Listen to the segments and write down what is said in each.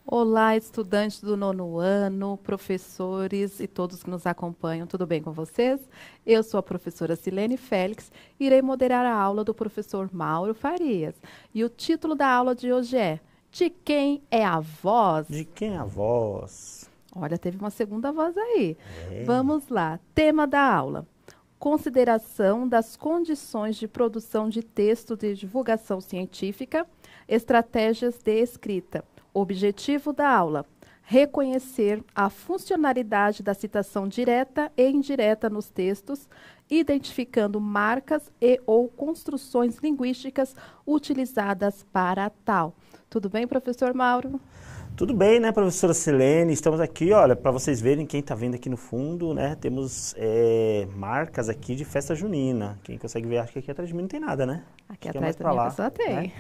Olá, estudantes do nono ano, professores e todos que nos acompanham, tudo bem com vocês? Eu sou a professora Silene Félix e irei moderar a aula do professor Mauro Farias. E o título da aula de hoje é De quem é a voz? De quem é a voz? Olha, teve uma segunda voz aí. É. Vamos lá. Tema da aula: consideração das condições de produção de texto de divulgação científica, estratégias de escrita. Objetivo da aula: reconhecer a funcionalidade da citação direta e indireta nos textos, identificando marcas e ou construções linguísticas utilizadas para tal. Tudo bem, professor Mauro? Tudo bem, né, professora Silene? Estamos aqui, olha, para vocês verem, quem está vendo aqui no fundo, né, temos marcas aqui de festa junina. Quem consegue ver, acho que aqui atrás de mim não tem nada, né? Aqui acho atrás da minha pessoa tem. Né?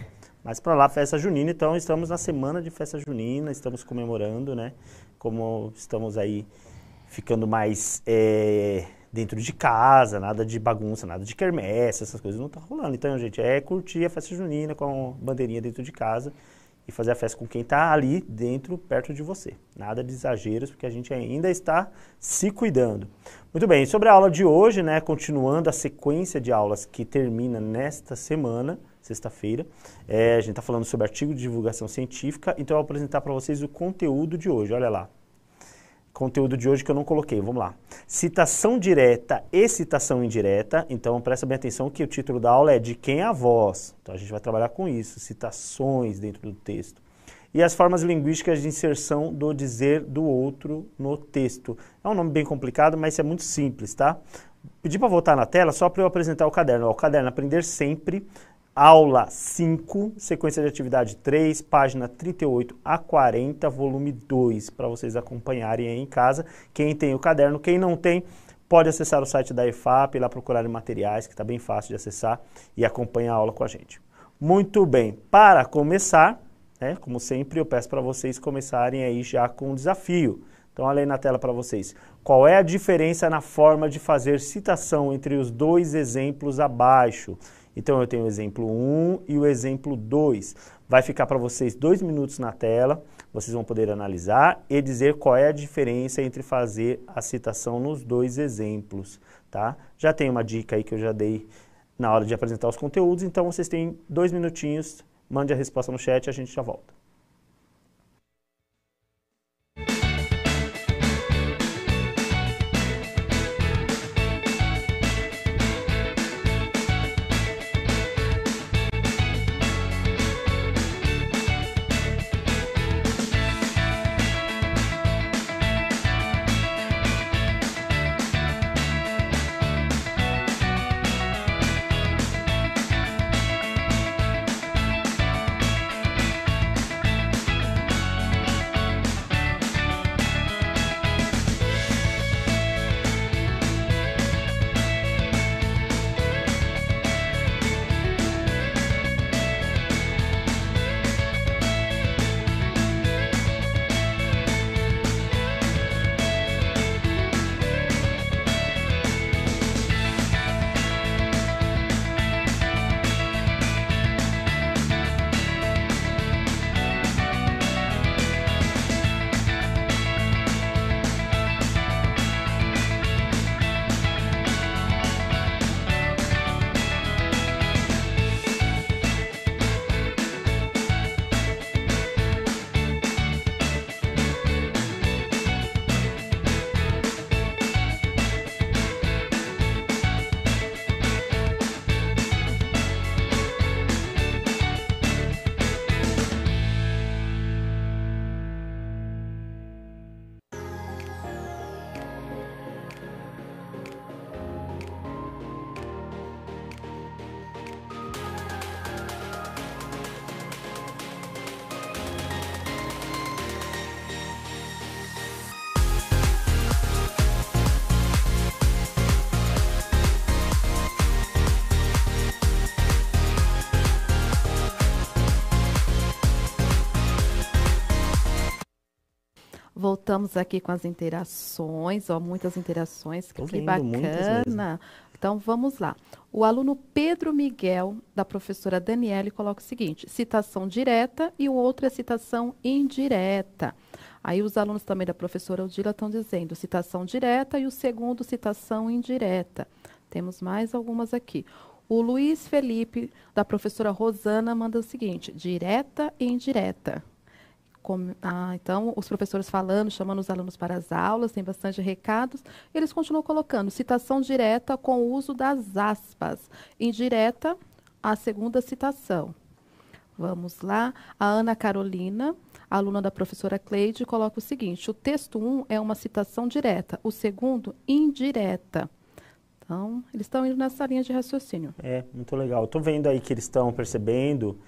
Mas para lá, festa junina, então estamos na semana de festa junina, estamos comemorando, né? Como estamos aí ficando mais dentro de casa, nada de bagunça, nada de quermesse, essas coisas não tá rolando. Então, gente, é curtir a festa junina com a bandeirinha dentro de casa e fazer a festa com quem tá ali dentro, perto de você. Nada de exageros, porque a gente ainda está se cuidando. Muito bem, sobre a aula de hoje, né? Continuando a sequência de aulas que termina nesta semana, sexta-feira. A gente está falando sobre artigo de divulgação científica, então eu vou apresentar para vocês o conteúdo de hoje, olha lá. Conteúdo de hoje que eu não coloquei, vamos lá. Citação direta e citação indireta, então presta bem atenção que o título da aula é De quem é a voz. Então a gente vai trabalhar com isso, citações dentro do texto. E as formas linguísticas de inserção do dizer do outro no texto. É um nome bem complicado, mas é muito simples, tá? Pedi para voltar na tela só para eu apresentar o caderno. Ó, o caderno Aprender Sempre, aula 5, sequência de atividade 3, página 38 a 40, volume 2, para vocês acompanharem aí em casa. Quem tem o caderno, quem não tem, pode acessar o site da EFAP, lá procurarem materiais, que está bem fácil de acessar, e acompanhar a aula com a gente. Muito bem, para começar, né, como sempre, eu peço para vocês começarem aí já com um desafio. Então, olha aí na tela para vocês. Qual é a diferença na forma de fazer citação entre os dois exemplos abaixo? Então, eu tenho o exemplo 1 e o exemplo 2. Vai ficar para vocês 2 minutos na tela, vocês vão poder analisar e dizer qual é a diferença entre fazer a citação nos dois exemplos, tá? Já tem uma dica aí que eu já dei na hora de apresentar os conteúdos, então vocês têm 2 minutinhos, mande a resposta no chat e a gente já volta. Voltamos aqui com as interações, ó, muitas interações, Tô que vendo muitas mesmo. bacana. Então, vamos lá. O aluno Pedro Miguel, da professora Daniele, coloca o seguinte: citação direta e o outro é citação indireta. Aí os alunos também da professora Odila estão dizendo citação direta e o segundo citação indireta. Temos mais algumas aqui. O Luiz Felipe, da professora Rosana, manda o seguinte: direta e indireta. Então, os professores falando, chamando os alunos para as aulas, tem bastante recados. Eles continuam colocando citação direta com o uso das aspas. Indireta, a segunda citação. Vamos lá. A Ana Carolina, aluna da professora Cleide, coloca o seguinte: o texto 1 é uma citação direta, o segundo, indireta. Então, eles estão indo nessa linha de raciocínio. Muito legal. Estou vendo aí que eles estão percebendo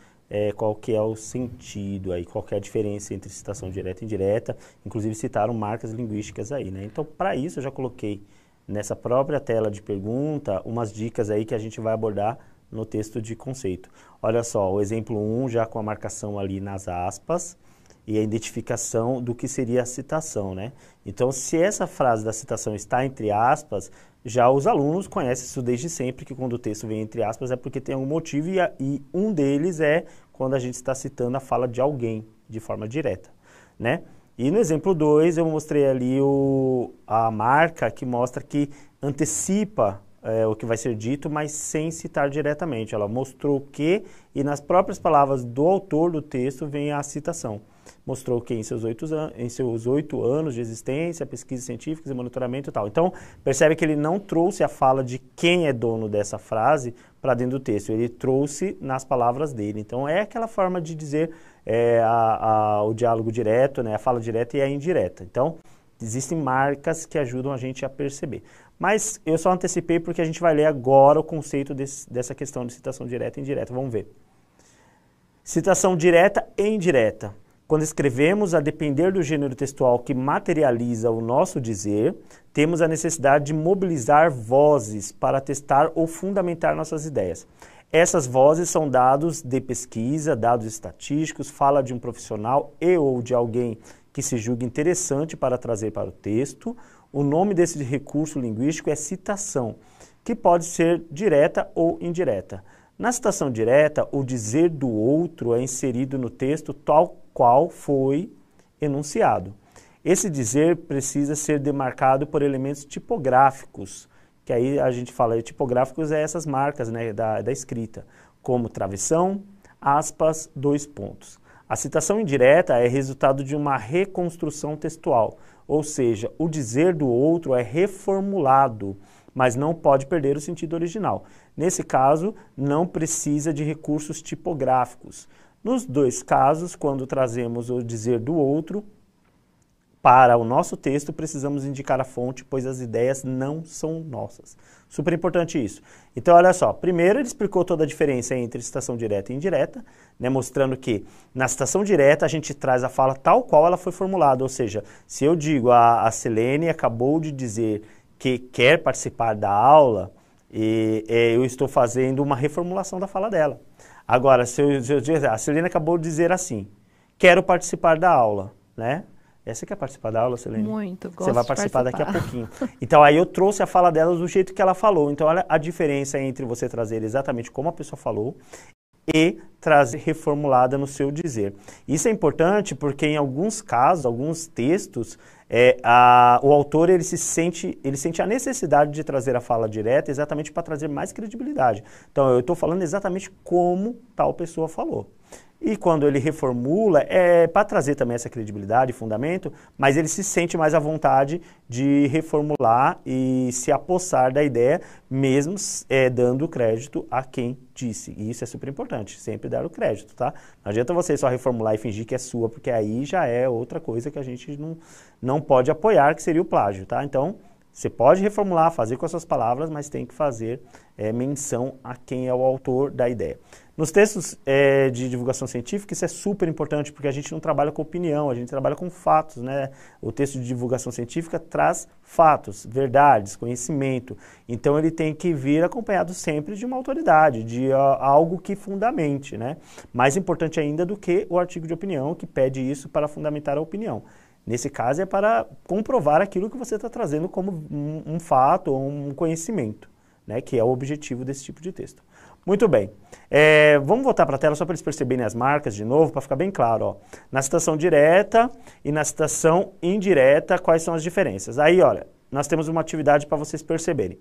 qual que é o sentido aí, qual que é a diferença entre citação direta e indireta. Inclusive citaram marcas linguísticas aí, né? Então, para isso, eu já coloquei nessa própria tela de pergunta umas dicas aí que a gente vai abordar no texto de conceito. Olha só, o exemplo 1 já com a marcação ali nas aspas e a identificação do que seria a citação, né? Então, se essa frase da citação está entre aspas, já os alunos conhecem isso desde sempre, que quando o texto vem entre aspas é porque tem algum motivo e um deles é quando a gente está citando a fala de alguém de forma direta, né? E no exemplo 2 eu mostrei ali a marca que mostra que antecipa o que vai ser dito, mas sem citar diretamente. Ela mostrou que, e nas próprias palavras do autor do texto vem a citação. Mostrou que em seus 8 anos de existência, pesquisas científicas e monitoramento e tal. Então, percebe que ele não trouxe a fala de quem é dono dessa frase para dentro do texto. Ele trouxe nas palavras dele. Então, é aquela forma de dizer o diálogo direto, né, a fala direta e a indireta. Então, existem marcas que ajudam a gente a perceber. Mas eu só antecipei porque a gente vai ler agora o conceito dessa questão de citação direta e indireta. Vamos ver. Citação direta e indireta. Quando escrevemos a depender do gênero textual que materializa o nosso dizer, temos a necessidade de mobilizar vozes para testar ou fundamentar nossas ideias. Essas vozes são dados de pesquisa, dados estatísticos, fala de um profissional e ou de alguém que se julga interessante para trazer para o texto. O nome desse recurso linguístico é citação, que pode ser direta ou indireta. Na citação direta, o dizer do outro é inserido no texto tal qual foi enunciado. Esse dizer precisa ser demarcado por elementos tipográficos, que aí a gente fala de tipográficos é essas marcas, né, da escrita, como travessão, aspas, 2 pontos. A citação indireta é resultado de uma reconstrução textual, ou seja, o dizer do outro é reformulado, mas não pode perder o sentido original. Nesse caso, não precisa de recursos tipográficos. Nos dois casos, quando trazemos o dizer do outro para o nosso texto, precisamos indicar a fonte, pois as ideias não são nossas. Super importante isso. Então, olha só, primeiro ele explicou toda a diferença entre citação direta e indireta, né, mostrando que na citação direta a gente traz a fala tal qual ela foi formulada, ou seja, se eu digo a Selene acabou de dizer que quer participar da aula, eu estou fazendo uma reformulação da fala dela. Agora, se eu dizer, a Selene acabou de dizer assim, quero participar da aula, né? Você quer participar da aula, Selene? Muito, gosto. Você vai participar daqui a pouquinho. Então, aí eu trouxe a fala dela do jeito que ela falou. Então, olha a diferença entre você trazer exatamente como a pessoa falou e trazer reformulada no seu dizer. Isso é importante porque em alguns casos, alguns textos, o autor ele sente a necessidade de trazer a fala direta exatamente para trazer mais credibilidade. Então, eu estou falando exatamente como tal pessoa falou. E quando ele reformula, é para trazer também essa credibilidade e fundamento, mas ele se sente mais à vontade de reformular e se apossar da ideia, mesmo dando crédito a quem disse. E isso é super importante, sempre dar o crédito, tá? Não adianta você só reformular e fingir que é sua, porque aí já é outra coisa que a gente não pode apoiar, que seria o plágio, tá? Então, você pode reformular, fazer com as suas palavras, mas tem que fazer menção a quem é o autor da ideia. Nos textos de divulgação científica, isso é super importante, porque a gente não trabalha com opinião, a gente trabalha com fatos, né? O texto de divulgação científica traz fatos, verdades, conhecimento. Então, ele tem que vir acompanhado sempre de uma autoridade, de algo que fundamente, né? Mais importante ainda do que o artigo de opinião, que pede isso para fundamentar a opinião. Nesse caso, é para comprovar aquilo que você está trazendo como um fato ou um conhecimento, né, que é o objetivo desse tipo de texto. Muito bem. Vamos voltar para a tela só para eles perceberem as marcas de novo, para ficar bem claro. Ó. Na citação direta e na citação indireta, quais são as diferenças? Aí, olha, nós temos uma atividade para vocês perceberem.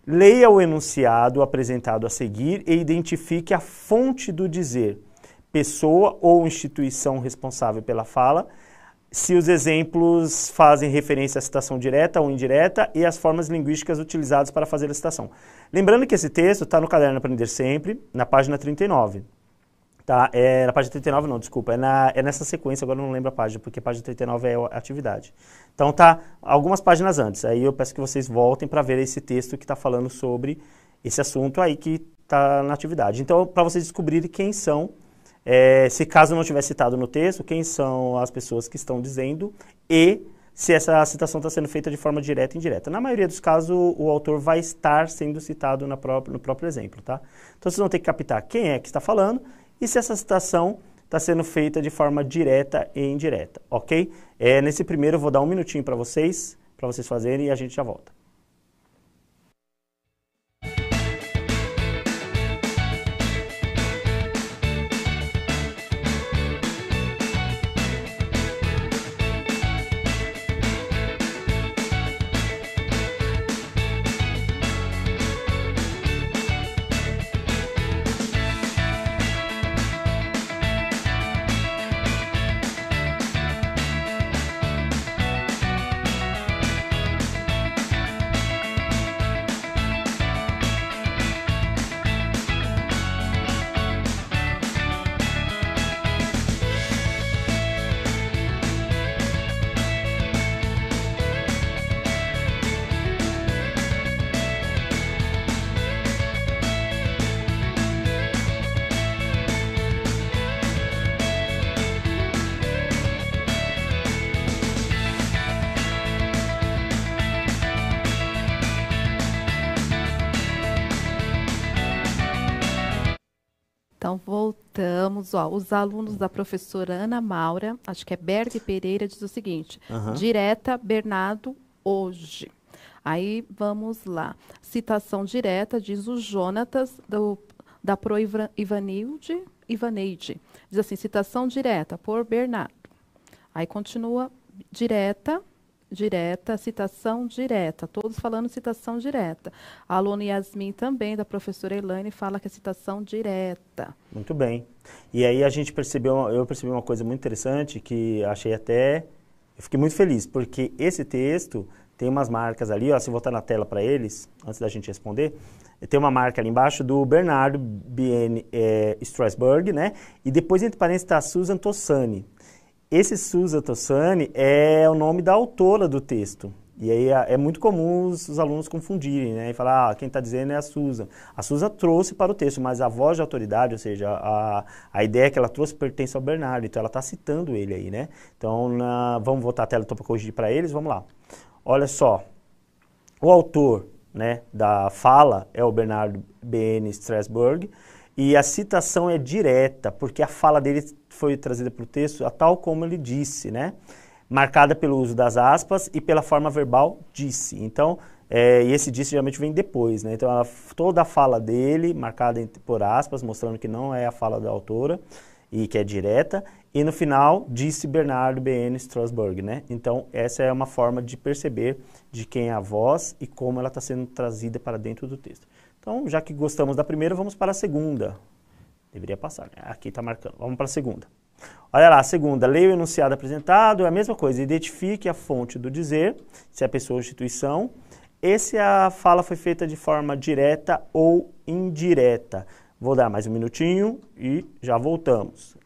Leia o enunciado apresentado a seguir e identifique a fonte do dizer, pessoa ou instituição responsável pela fala, se os exemplos fazem referência à citação direta ou indireta e as formas linguísticas utilizadas para fazer a citação. Lembrando que esse texto está no caderno Aprender Sempre, na página 39. Tá? Na página 39 não, desculpa, é nessa sequência, agora eu não lembro a página, porque a página 39 é a atividade. Então tá algumas páginas antes, aí eu peço que vocês voltem para ver esse texto que está falando sobre esse assunto aí que está na atividade. Então, para vocês descobrirem quem são, se caso não tiver citado no texto, quem são as pessoas que estão dizendo e se essa citação está sendo feita de forma direta ou indireta. Na maioria dos casos, o autor vai estar sendo citado no próprio exemplo, tá? Então, vocês vão ter que captar quem é que está falando e se essa citação está sendo feita de forma direta e indireta, ok? Nesse primeiro, eu vou dar um minutinho para vocês fazerem e a gente já volta. Então, voltamos. Ó, os alunos da professora Ana Maura, acho que é Berg Pereira, diz o seguinte, direta, Bernardo, hoje. Aí, vamos lá. Citação direta, diz o Jonatas, da Pro Ivaneide. Diz assim, citação direta, por Bernardo. Aí, continua, direta, citação direta, todos falando citação direta. A aluna Yasmin também, da professora Elaine, fala que é citação direta. Muito bem. E aí eu percebi uma coisa muito interessante que achei eu fiquei muito feliz, porque esse texto tem umas marcas ali, ó, se voltar na tela para eles, antes da gente responder, tem uma marca ali embaixo do Bernardo B.N. Strasberg, né? E depois, entre parênteses, está Susan Tossani. Esse Susan Tossani é o nome da autora do texto. E aí é muito comum os alunos confundirem, né? E falar, quem está dizendo é a Susan. A Susan trouxe para o texto, mas a voz de autoridade, ou seja, a ideia que ela trouxe pertence ao Bernardo. Então ela está citando ele aí, né? Então vamos voltar a tela para corrigir para eles, vamos lá. Olha só, o autor, né, da fala é o Bernardo B.N. Strasberg. E a citação é direta, porque a fala dele foi trazida para o texto, a tal como ele disse, né? Marcada pelo uso das aspas e pela forma verbal disse. Então, e esse disse geralmente vem depois, né? Então, toda a fala dele, marcada por aspas, mostrando que não é a fala da autora e que é direta. E no final, disse Bernardo B.N. Strasberg, né? Então, essa é uma forma de perceber de quem é a voz e como ela está sendo trazida para dentro do texto. Então, já que gostamos da primeira, vamos para a segunda. Deveria passar, né? Aqui está marcando. Vamos para a segunda. Olha lá, a segunda. Leia o enunciado apresentado, é a mesma coisa. Identifique a fonte do dizer, se é pessoa ou instituição. E se a fala foi feita de forma direta ou indireta. Vou dar mais um minutinho e já voltamos.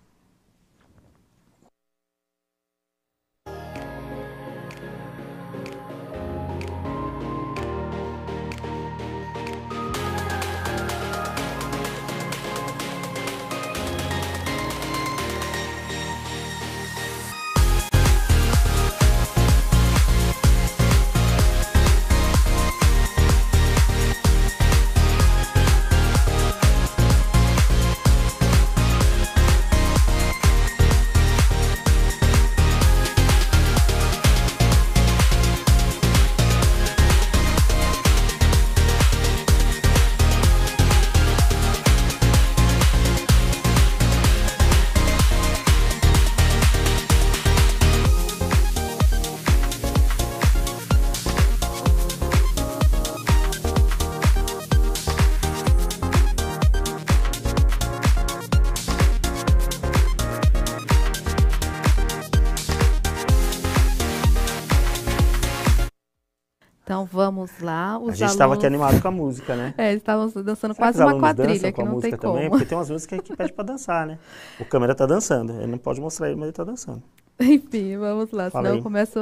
Então vamos lá. A gente estava aqui animado com a música, né? Estávamos dançando Será quase que os uma alunos dançam quadrilha, com que a não tem música como. também? Porque tem umas músicas que pede para dançar, né? O câmera tá dançando, ele não pode mostrar ele, mas ele tá dançando. Enfim, vamos lá, Fala senão aí. eu começo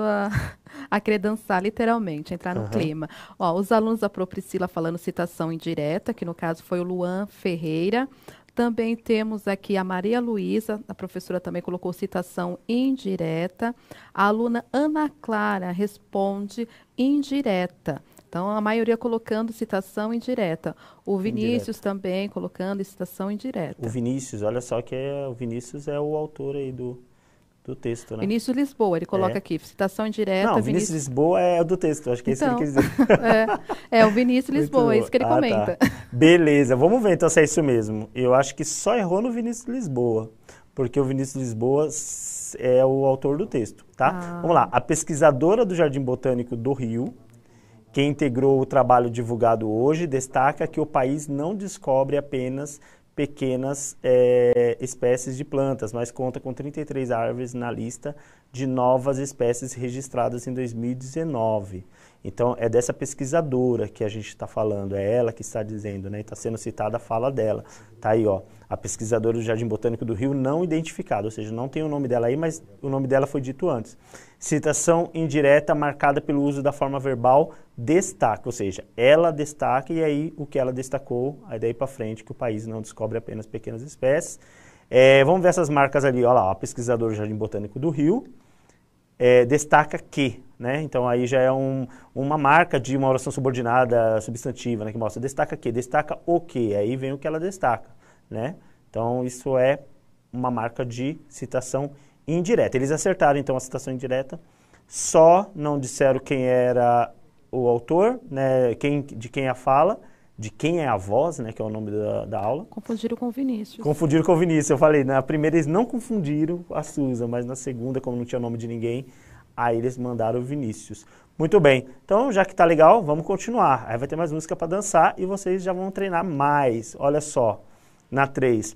a querer dançar literalmente, entrar no Aham. clima. Ó, os alunos da Propriscila falando citação indireta, que no caso foi o Luan Ferreira. Também temos aqui a Maria Luísa, a professora também colocou citação indireta. A aluna Ana Clara responde indireta. Então, a maioria colocando citação indireta. O Vinícius também colocando citação indireta. O Vinícius, olha só que o Vinícius é o autor aí do texto, né? Vinícius Lisboa, ele coloca aqui, citação indireta. Não, Vinícius Lisboa é o do texto, acho que é isso que ele quis dizer. É o Vinícius Muito Lisboa, é bom. isso que ele comenta. Tá. Beleza, vamos ver então se é isso mesmo. Eu acho que só errou no Vinícius Lisboa, porque o Vinícius Lisboa é o autor do texto, tá? Vamos lá, a pesquisadora do Jardim Botânico do Rio, que integrou o trabalho divulgado hoje, destaca que o país não descobre apenas pequenas espécies de plantas, mas conta com 33 árvores na lista de novas espécies registradas em 2019. Então, é dessa pesquisadora que a gente está falando, é ela que está dizendo, né? Está sendo citada a fala dela. Está aí, ó, a pesquisadora do Jardim Botânico do Rio não identificada, ou seja, não tem o nome dela aí, mas o nome dela foi dito antes. Citação indireta marcada pelo uso da forma verbal destaca, ou seja, ela destaca e aí o que ela destacou, aí daí para frente que o país não descobre apenas pequenas espécies. Vamos ver essas marcas ali, olha lá, a pesquisadora do Jardim Botânico do Rio destaca que, né? Então aí já é uma marca de uma oração subordinada substantiva, né? Que mostra destaca que, destaca o que, aí vem o que ela destaca, né? Então isso é uma marca de citação indireta. Eles acertaram então a citação indireta, só não disseram quem era o autor, né? De quem é a fala, de quem é a voz, né? Que é o nome da aula. Confundiram com o Vinícius. Confundiram com o Vinícius, eu falei, na primeira eles não confundiram a Susan, mas na segunda, como não tinha nome de ninguém, aí eles mandaram o Vinícius. Muito bem, então já que tá legal, vamos continuar. Aí vai ter mais música para dançar e vocês já vão treinar mais. Olha só, na 3,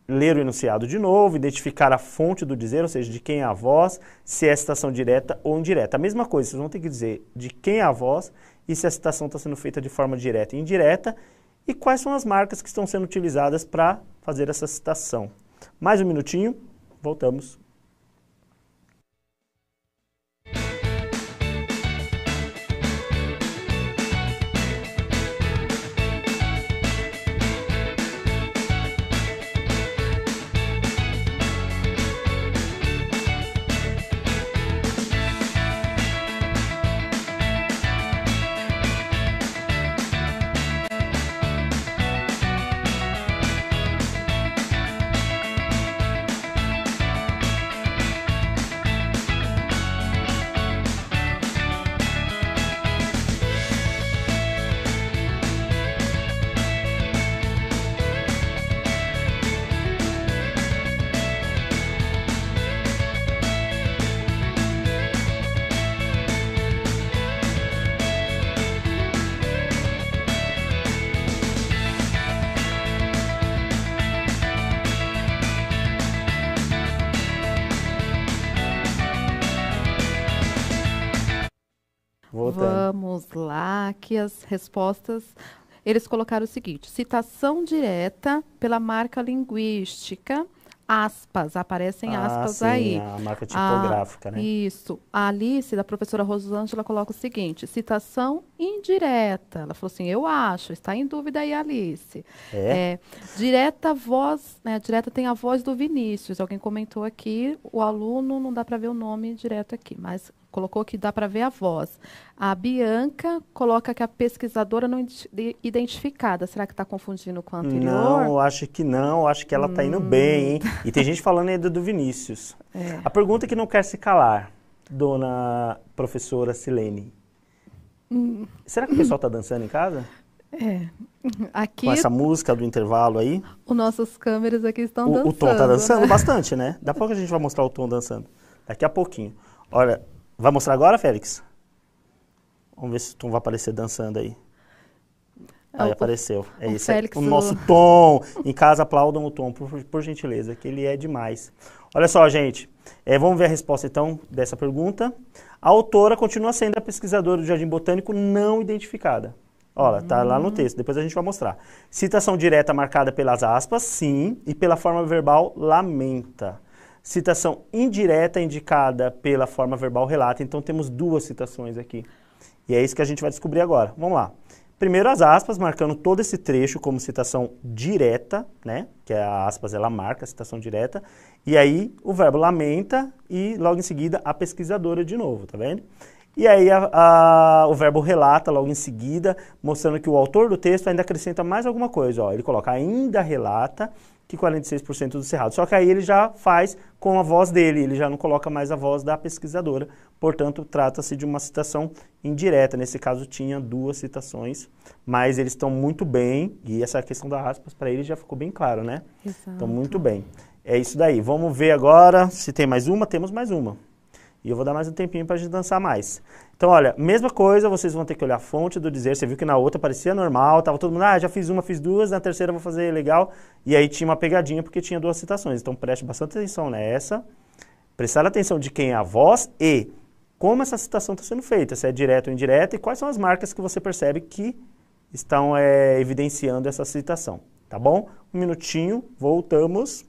ler o enunciado de novo, identificar a fonte do dizer, ou seja, de quem é a voz, se é citação direta ou indireta. A mesma coisa, vocês vão ter que dizer de quem é a voz e se a citação está sendo feita de forma direta e indireta e quais são as marcas que estão sendo utilizadas para fazer essa citação. Mais um minutinho, voltamos. Voltando. Vamos lá, aqui as respostas. Eles colocaram o seguinte: citação direta pela marca linguística, aspas, aparecem aspas sim, aí. a marca tipográfica, né? Isso. A Alice, da professora Rosângela, coloca o seguinte: citação indireta. Ela falou assim, eu acho, está em dúvida aí, Alice. Direta voz, né? Direta tem a voz do Vinícius. Alguém comentou aqui, o aluno, não dá para ver o nome direto aqui, mas colocou que dá para ver a voz. A Bianca coloca que a pesquisadora não identificada. Será que está confundindo com a anterior? Não, acho que não. Acho que ela está indo bem, hein? E tem gente falando ainda do Vinícius. A pergunta que não quer se calar, dona professora Silene. Será que o pessoal está dançando em casa? Aqui, com essa música do intervalo aí? Os nossos câmeras aqui estão dançando. O Tom está dançando, né? bastante, né? Daqui a pouco a gente vai mostrar o Tom dançando. Daqui a pouquinho. Olha, vai mostrar agora, Félix? Vamos ver se o Tom vai aparecer dançando aí. Aí apareceu. É isso. Félix, o nosso Tom. Em casa, aplaudam o Tom, por gentileza, que ele é demais. Olha só, gente, vamos ver a resposta então dessa pergunta. A autora continua sendo a pesquisadora do Jardim Botânico não identificada. Olha, tá lá no texto, depois a gente vai mostrar. Citação direta marcada pelas aspas, sim, e pela forma verbal, lamenta. Citação indireta indicada pela forma verbal, relata. Então temos duas citações aqui. E é isso que a gente vai descobrir agora. Vamos lá. Primeiro as aspas, marcando todo esse trecho como citação direta, né? Que a aspas, ela marca a citação direta. E aí o verbo lamenta e logo em seguida a pesquisadora de novo, tá vendo? E aí o verbo relata logo em seguida, mostrando que o autor do texto ainda acrescenta mais alguma coisa. Ó, ele coloca ainda relata que 46% do cerrado. Só que aí ele já faz com a voz dele, ele já não coloca mais a voz da pesquisadora. Portanto, trata-se de uma citação indireta. Nesse caso, tinha duas citações, mas eles estão muito bem, e essa questão das aspas para ele já ficou bem claro, né? Exato. Estão muito bem. É isso daí. Vamos ver agora se tem mais uma. Temos mais uma. E eu vou dar mais um tempinho para a gente dançar mais. Então, olha, mesma coisa, vocês vão ter que olhar a fonte do dizer. Você viu que na outra parecia normal, tava todo mundo, já fiz uma, fiz duas, na terceira vou fazer legal. E aí tinha uma pegadinha porque tinha duas citações. Então, preste bastante atenção nessa. Prestar atenção de quem é a voz e como essa citação está sendo feita, se é direta ou indireta, e quais são as marcas que você percebe que estão evidenciando essa citação. Tá bom? Um minutinho, voltamos.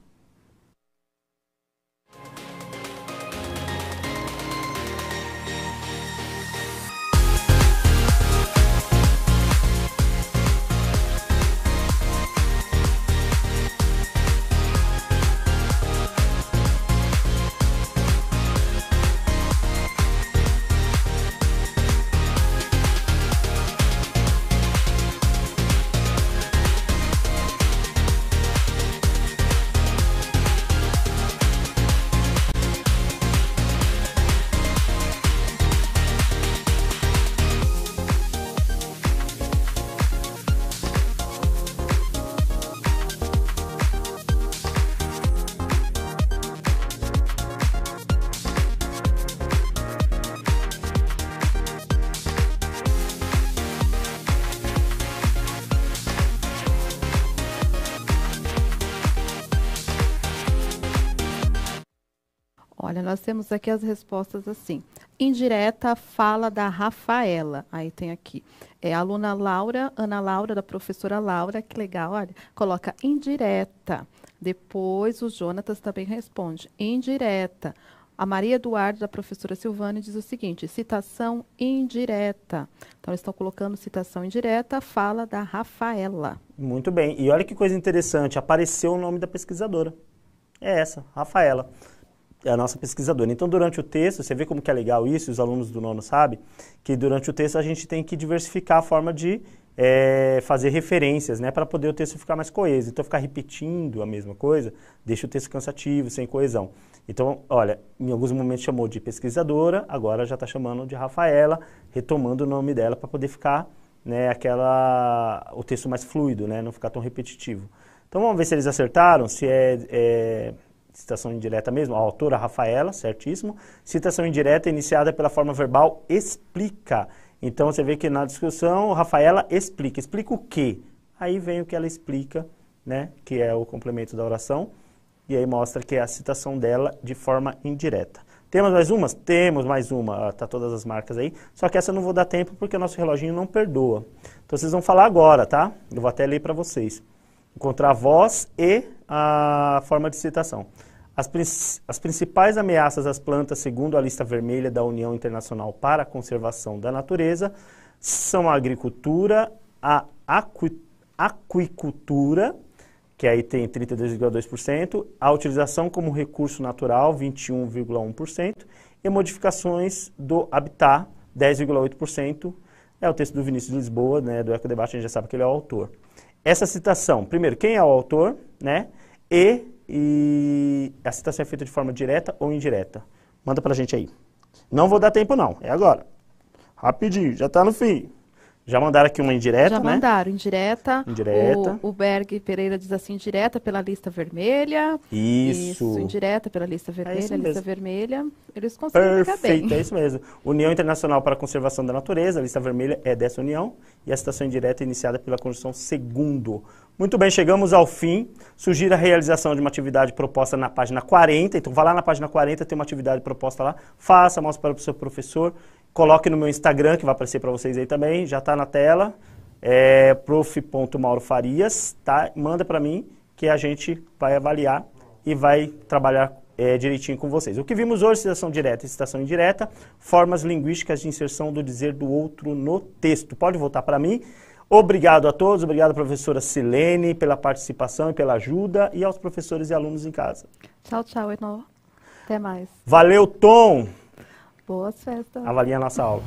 Olha, nós temos aqui as respostas assim. Indireta, fala da Rafaela. Aí tem aqui. É a aluna Laura, Ana Laura, da professora Laura. Que legal, olha. Coloca indireta. Depois o Jonatas também responde. Indireta. A Maria Eduardo, da professora Silvane, diz o seguinte. Citação indireta. Então, eles estão colocando citação indireta, fala da Rafaela. Muito bem. E olha que coisa interessante. Apareceu o nome da pesquisadora. É essa, Rafaela. É a nossa pesquisadora. Então, durante o texto, você vê como que é legal isso, os alunos do nono sabem, que durante o texto a gente tem que diversificar a forma de fazer referências, né, para poder o texto ficar mais coeso. Então, ficar repetindo a mesma coisa, deixa o texto cansativo, sem coesão. Então, olha, em alguns momentos chamou de pesquisadora, agora já está chamando de Rafaela, retomando o nome dela para poder ficar, né, o texto mais fluido, né, não ficar tão repetitivo. Então, vamos ver se eles acertaram, se citação indireta mesmo, a autora Rafaela, certíssimo. Citação indireta iniciada pela forma verbal explica. Então você vê que na discussão, Rafaela explica. Explica o quê? Aí vem o que ela explica, né? Que é o complemento da oração. E aí mostra que é a citação dela de forma indireta. Temos mais umas? Temos mais uma. Tá todas as marcas aí. Só que essa eu não vou dar tempo porque o nosso reloginho não perdoa. Então vocês vão falar agora, tá? Eu vou até ler para vocês. Encontrar a voz e a forma de citação. As principais ameaças às plantas, segundo a lista vermelha da União Internacional para a Conservação da Natureza, são a agricultura, a aquicultura, que aí tem 32,2%, a utilização como recurso natural, 21,1%, e modificações do habitat, 10,8%. É o texto do Vinícius de Lisboa, né, do Ecodebate, a gente já sabe que ele é o autor. Essa citação, primeiro, quem é o autor, né? E a citação é feita de forma direta ou indireta. Manda pra gente aí. Não vou dar tempo não, é agora. Rapidinho, já tá no fim. Já mandaram aqui uma indireta, Já né? mandaram, indireta. Indireta. O Berg Pereira diz assim, indireta pela lista vermelha. Isso. Indireta pela lista vermelha, isso lista mesmo. vermelha. Eles conseguem pegar bem. Perfeito, é isso mesmo. União Internacional para a Conservação da Natureza, a lista vermelha é dessa união, e a citação indireta é iniciada pela Constituição segundo. Muito bem, chegamos ao fim. Sugira a realização de uma atividade proposta na página 40. Então, vá lá na página 40, tem uma atividade proposta lá. Faça, mostre para o seu professor. Coloque no meu Instagram, que vai aparecer para vocês aí também. Já está na tela. É prof.maurofarias, tá? Manda para mim, que a gente vai avaliar e vai trabalhar direitinho com vocês. O que vimos hoje, citação direta e citação indireta, formas linguísticas de inserção do dizer do outro no texto. Pode voltar para mim. Obrigado a todos, obrigado professora Silene pela participação e pela ajuda, e aos professores e alunos em casa. Tchau, tchau, Enô. Até mais. Valeu, Tom! Boas festas. Avalie a nossa aula.